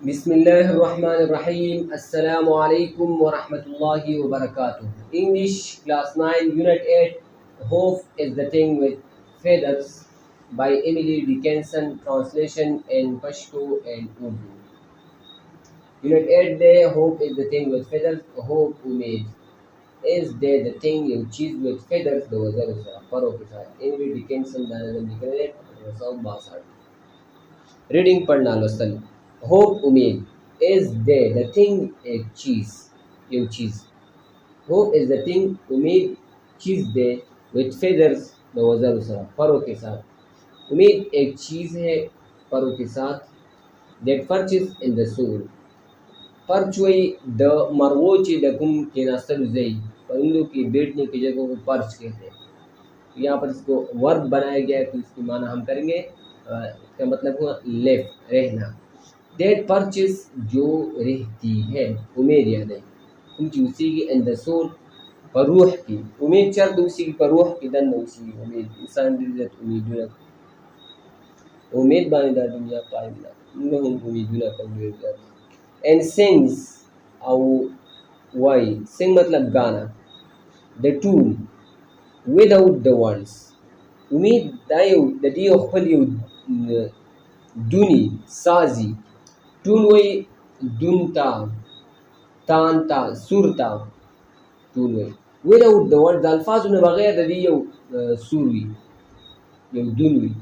Bismillahirrahmanirrahim. Assalamu alaikum wa rahmatullahi wa barakatuh. English Class 9 Unit 8 Hope is the Thing with Feathers by Emily Dickinson. Translation in Pashto and Urdu. Unit 8 Day Hope is the Thing with Feathers. Hope umid is there the thing you choose with feathers. The weather is a faro के साथ Emily Dickinson दाना निकले रसाव बासार Reading पढ़ना लो सल Hope umid is there the thing a cheese you cheese. Hope is the thing umid cheese there with feathers the वजर उसरा परों के साथ उम्मीद एक चीज़ है परों के साथ that perches in the soul. Perch वही द मरवोची दकुम के नास्तल जई परिंदों की बैठने की जगह को पर्च कहते हैं। यहाँ पर इसको वर्ब बनाया गया है तो इसकी माना हम करेंगे इसका मतलब हुआ लेफ्ट रहना। That perches जो रहती है उम्मीद याद है उनकी उसी की इन द सोल पर रूह की उम्मीद चल तो उसी की पर रूह की दन उसी की उम्मीद इंसान दिलत उम्मीद उम्मीद बानिदा दुनिया पाइना उन्हें उम्मीद कर and sings or why sing मतलब गाना the tune without the words उम्मीद दायो ददियो खलियो दुनी साजी tune वही दुनता तानता सुरता tune वही without the words अल्फाज उन्हें बगैर ददियो सुरवी यो दुनवी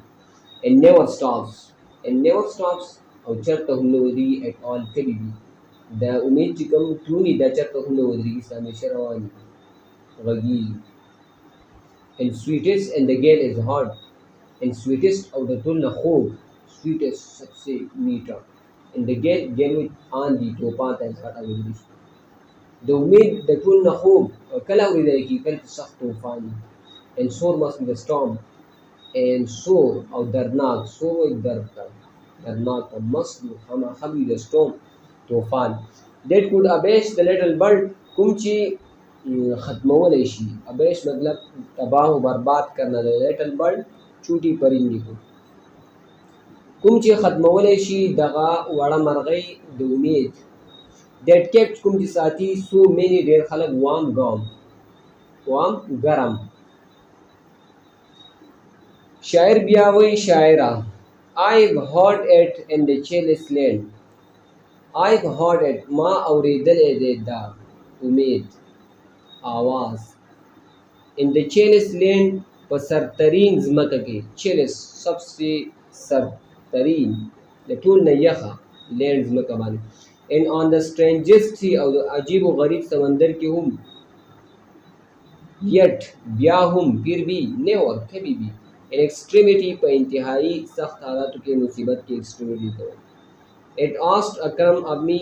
and never stops और चरता हम लोग at all कभी भी दा उम्मीद चिकम ट्रूनी दा चरता हम लोग इस्लामी sherwani वगील and sweetest and the gale is hard and sweetest of the तुलना खूब sweetest सबसे मीठा and the gale with आंधी तूफान है सारा वगील the उम्मीद दा तुलना खूब कला उड़े की कल सख्त तूफानी and sore must be the storm and sore और दर्दनाक sore एक दर्द दर्दनाक और must be हम the storm तूफान that could abash the little bird कुमची ख़त्म वाले शी abash मतलब तबाह व बर्बाद करना the little bird छोटी परिंदी को कुमची ख़त्म वाले शी दगा वड़ा मरगई the उम्मीद that kept कुमची साथी so many देर खलक warm गरम शायर बियावई शायरा I've heard it in the chillest land. I've heard it माँ औरेदल दा उम्मीद आवाज़ in the chillest land पर सरतरीन ज़मक के chillest सबसे सरतरीन लटूल नयखा land ज़मक बानी and on the strangest थी और अजीब व गरीब समंदर के हम yet ब्या हम फिर भी never कभी भी in extremity पर इंतहाई सख्त हालात के मुसीबत की extremity को it asked a crumb of me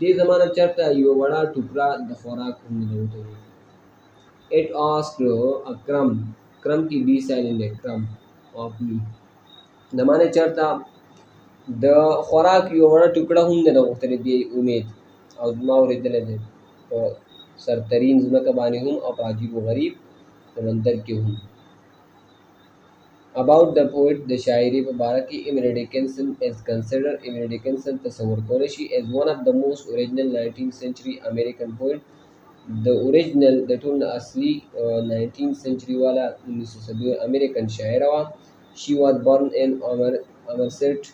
दे ज़माना चरता यो बड़ा टुकड़ा द खुराक हमने होते हैं it asked a crumb की बी साइलेंट है crumb of me ज़माने चरता द खुराक यो बड़ा टुकड़ा हमने होते हैं दी उम्मीद और मावर इधर है तो सरतरीन ज़मा का बानी हूँ और अजीब व गरीब समंदर के हूँ About the poet, the Shayari मुबारकी Emily Dickinson is considered Emily Dickinson तस्वुर कोरेशी as one of the most original 19th century American poet. The original the tune असली 19th century वाला 1970 American Shayara. She was born in Amherst,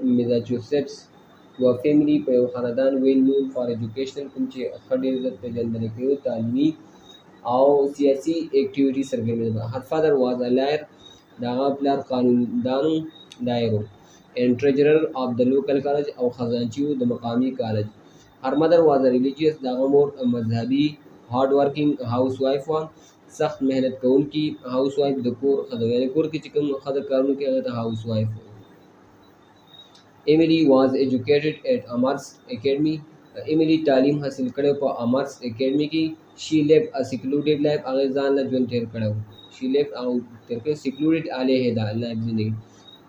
Massachusetts, to a family पे ख़ानदान well known for educational Kuche खड़े इज़्ज़त पे जंदने के तालीमी और सियासी एक्टिविटी सरगर्मी her father was a lawyer Daga प्लार कानूनदान दायरो and treasurer of the local college और खजांची द मकामी college. Her mother was a religious दागा मोर मजहबी hard working housewife वा सख्त मेहनत कौन की housewife द कोर खदगाने कोर की चिकन खद कानून के अगर housewife. Emily was educated at Amherst Academy. Emily तालीम हासिल करे पर Amherst Academy की she lived a secluded life अगेज़ान ला जोन तेर कड़ाऊ she lived out तेर के secluded आले है दा life जिंदगी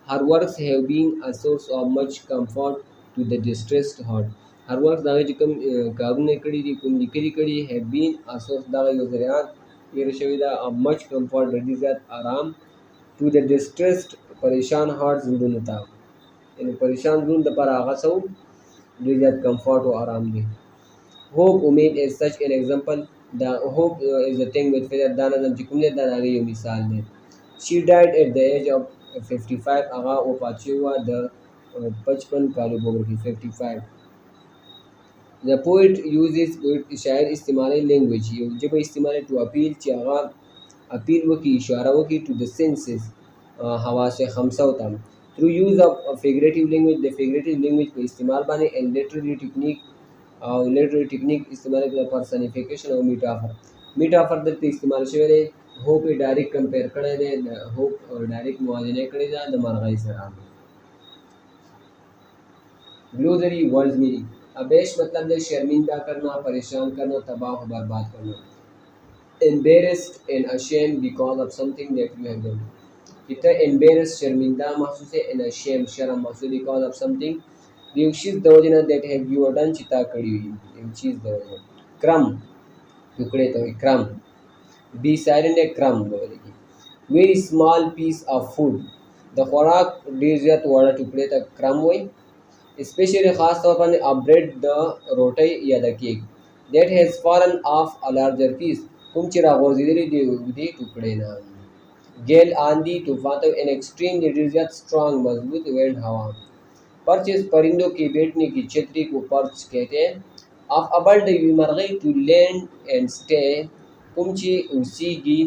her works have been a source of much comfort to the distressed heart her works दागे जिकम कागुने कड़ी दी कुम निकली कड़ी have been a source दागे योजरियान ये रशवीदा of much comfort रजीज़त आराम to the distressed परेशान heart जिंदुनता یعنی پریشان زون د پر هغه سو ډیر زیات کمفورټ او آرام دی. Hope امید is such an example. The hope is the thing with feather دا نظم چې کوم دی دا د هغې یو مثال دی. She died at the age of 55. هغه وفات شوې وه د 55 کالو په عمر کې 55. The poet uses شاعر استعمالي language یو ژبه استعمالي to appeal چې هغه اپیل وکړي اشاره وکړي to the senses حواس خمسه ته through use of figurative language د figurative language په استعمال باندې and literary technique او literary technique استعمال کړه personification او metaphor دلته استعمال شوی دی. hope ډایرکټ کمپیر کړی دی د hope ډایرکټ موازنه کړې ده د مرغۍ سره. glossary words meaning abash मतलब है शर्मिंदा करना परेशान करना तबाह और बर्बाद करना. embarrassed and ashamed because of something that you have done. kita embarrassed शर्मिंदा महसूस है and ashamed शर्म महसूस because of something یو چیز د وجه نه that have you done چې تا کړی وي یو چیز د وجه. crumb ټوکړې ته وایي crumb. be silent a crumb ویل کېږي. very small piece of food د خوراک ډېر زیات وړه ټوکړې ته crumb وایي. especially خاص طور باندې a bread د روټۍ یا د کیک that has fallen off a larger piece کوم چې راغورځېدلي دي اوږدې ټوکړې نه. gale आंधी طوفان ته an extremely ډېر زیات strong मजबूत wind हवा. perches परिंदों के बैठने की छतरी को perch कहते हैं. of a bird یوې مرغۍ to land and stay کوم چې اوسیږي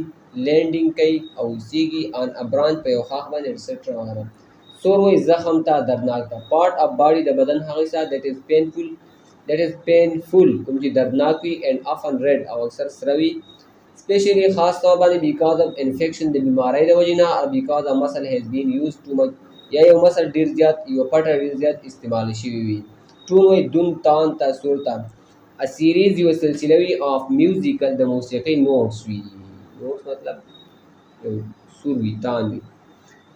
landing کوي او اوسیږي on a branch په یو ښاخ باندې etc وغیره. سور وایي زخم ته دردناک ته. part of body د بدن هغه حصه that is painful کوم چې دردناک وي and often red او اکثر سره وي. especially خاص طور باندې because of infection د بیمارۍ د وجې نه or because a muscle has been used too much یا یو مسل ډیر زیات یو پټه ډیر زیات استعمال شوی وي. ټون وایي دون تان ته سور ته. a series یو سلسله وي of musical د موسیقۍ notes وي. notes مطلب یو سور وي تان وي.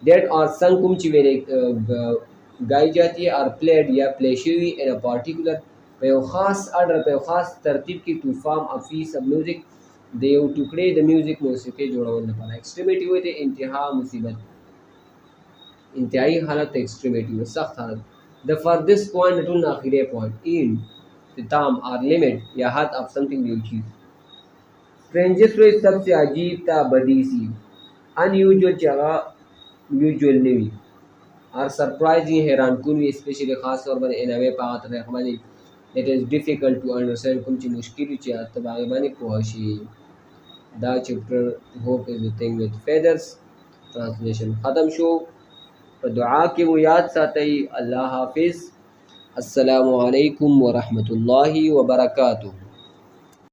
that are sung کوم چې ویلې ګای جاتی are played یا پلی شوي in a particular په یو خاص order په یو خاص ترتیب کې to form a piece of music د یو ټوکړې د میوزیک موسیقۍ جوړول لپاره. extremity وایي ته انتها مصیبت انتهایی حالت extremity و سخت حالت. the furthest point ټول آخری point end اختتام or limit یا حد of something یو چیز. strangest وایي سب سے عجیب تا بدی سی unusual چې هغه usual نه وي or surprising حیران کون وي especially خاص طور باندې in a way په هغه طریقه باندې it is difficult to understand کوم چې مشکل وي چې ته په هغې باندې پوه شي. دا چپټر hope is the thing with feathers translation ختم شو. په دعا کې مو یاد ساتئ. الله حافظ. السلام علیکم ورحمۃ اللہ وبرکاتہ.